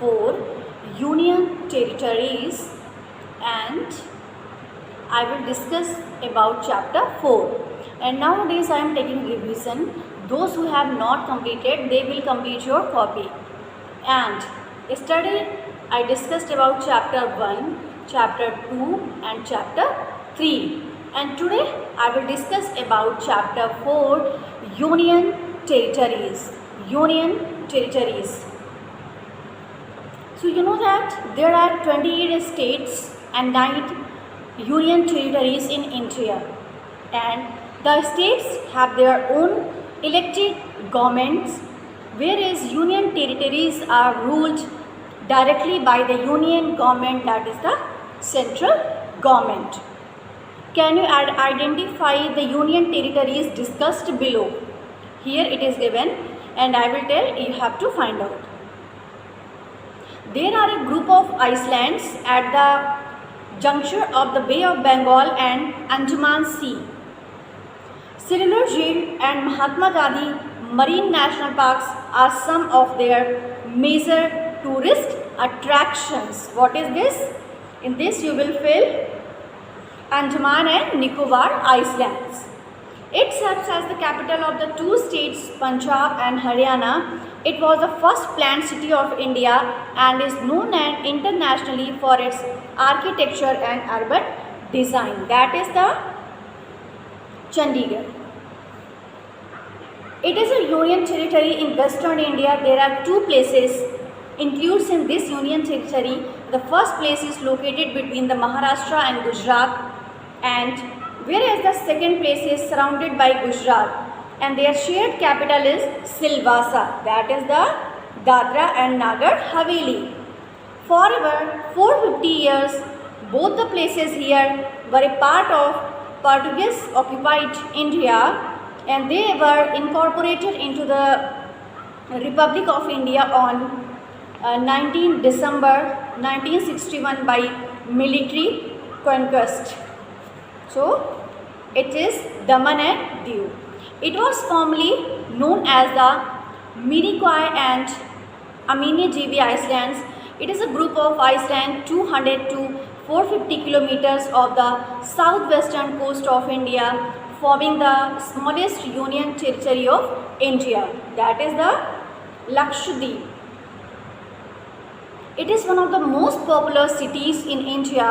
4 Union Territories, and I will discuss about chapter 4. And nowadays I am taking revision. Those who have not completed, they will complete your copy. And yesterday I discussed about chapter 1, chapter 2 and chapter 3. And today I will discuss about chapter 4 Union Territories. Union Territories. So you know that there are 28 states and 9 union territories in India, and the states have their own elected governments, whereas union territories are ruled directly by the union government, that is the central government. Can you identify the union territories discussed below? Here it is given and I will tell you have to find out. There are a group of islands at the juncture of the Bay of Bengal and Andaman Sea. Cellular Jail and Mahatma Gandhi Marine National Parks are some of their major tourist attractions. What is this? In this you will fill Andaman and Nicobar Islands. It serves as the capital of the two states Punjab and Haryana. It was the first planned city of India and is known internationally for its architecture and urban design. That is the Chandigarh. It is a union territory in western India. There are two places included in this union territory. The first place is located between the Maharashtra and Gujarat, and whereas the second place is surrounded by Gujarat, and their shared capital is Silvassa, that is the Dadra and Nagar Haveli. For over 450 years, both the places here were a part of Portuguese occupied India, and they were incorporated into the Republic of India on 19 December 1961 by military conquest. So it is Daman and Diu. It was formerly known as the Minicoy and Amini Islands. It is a group of islands 200 to 450 kilometers of the southwestern coast of India, forming the smallest union territory of India, that is the Lakshadweep. It is one of the most popular cities in India,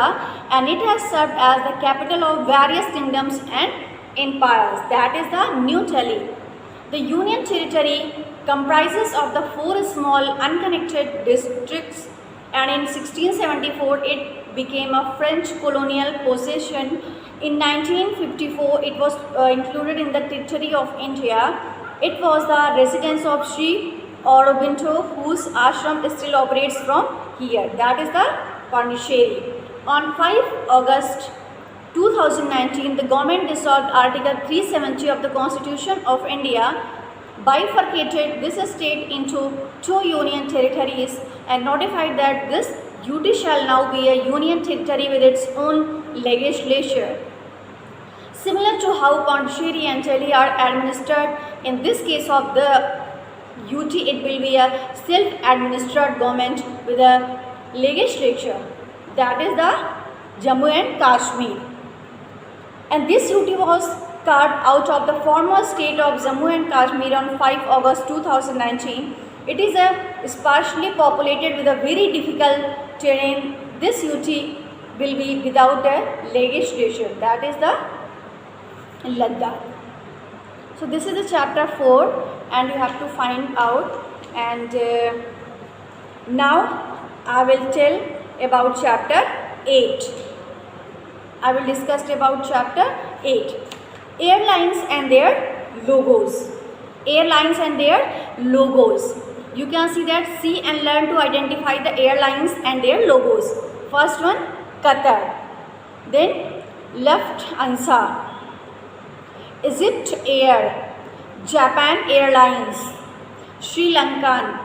and it has served as the capital of various kingdoms and empires, that is the New Delhi. The union territory comprises of the 4 small unconnected districts, and in 1674 it became a French colonial possession. In 1954 it was included in the territory of India. It was the residence of Sri Aurobindo, whose ashram still operates from here, that is the Pondicherry. On 5 August 2019, the government dissolved Article 370 of the Constitution of India, bifurcated this state into 2 union territories, and notified that this UT shall now be a union territory with its own legislature. Similar to how Pondicherry and Delhi are administered, in this case of the UT, it will be a self-administered government with a legislature, that is the Jammu and Kashmir. And this UT was carved out of the former state of Jammu and Kashmir on 5 August 2019. It is a sparsely populated with a very difficult terrain. This UT will be without a legislature, that is the Ladakh. So this is the chapter 4 and you have to find out, and now I will tell about chapter 8. I will discuss about chapter 8. Airlines and their logos. Airlines and their logos. You can see that, see and learn to identify the airlines and their logos. First one, Qatar. Then Lufthansa, Egypt Air, Japan Airlines, Sri Lankan,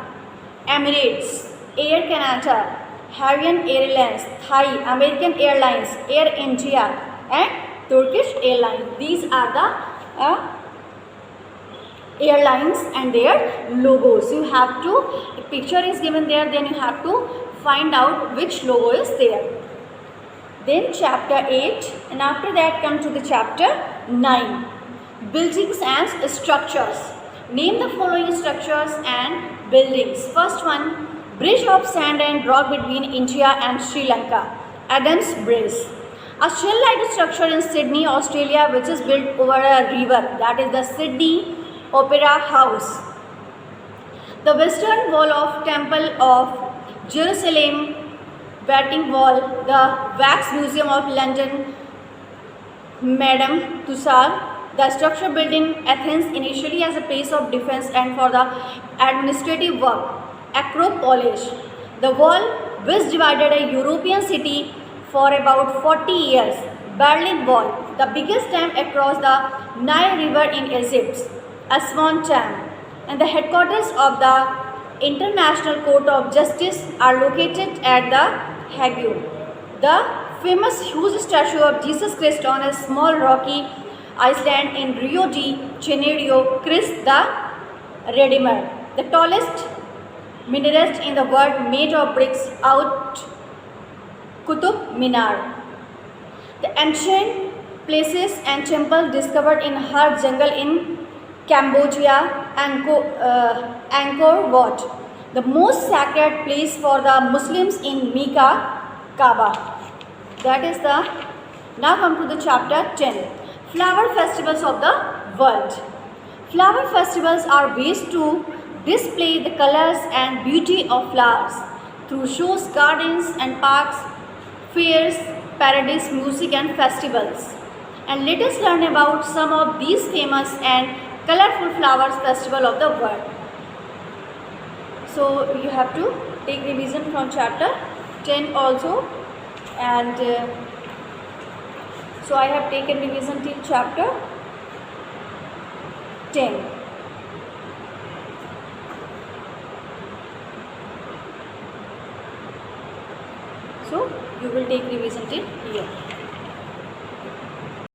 Emirates, Air Canada, Hawaiian Airlines, Thai, American Airlines, Air India and Turkish Airlines. These are the airlines and their logos. You have to, a picture is given there, then you have to find out which logo is there. Then chapter 8, and after that come to the chapter 9, buildings and structures. Name the following structures and buildings. First one, bridge of sand and rock between India and Sri Lanka, Adams Bridge. A shell-like structure in Sydney, Australia, which is built over a river, that is the Sydney Opera House. The western wall of Temple of Jerusalem, Waiting Wall, the Wax Museum of London, Madame Tussauds. The structure built in Athens initially as a place of defense and for the administrative work, Acropolis. The wall, which divided a European city for about 40 years, Berlin Wall, the biggest dam across the Nile River in Egypt, Aswan Dam, and the headquarters of the International Court of Justice are located at the Hague. The famous huge statue of Jesus Christ on a small rocky island in Rio de Janeiro, Christ the Redeemer, the tallest minaret in the world made of bricks out Qutub Minar. The ancient places and temples discovered in Har Jungle in Cambodia, Angkor Wat. The most sacred place for the Muslims in Mecca, Kaaba. That is the, now come to the chapter 10. Flower festivals of the world. Flower festivals are ways to display the colors and beauty of flowers through shows, gardens and parks, fairs, parades, music and festivals. And let us learn about some of these famous and colorful flowers festival of the world. So you have to take revision from chapter 10 also, and so I have taken revision till chapter 10. So you will take revision till here.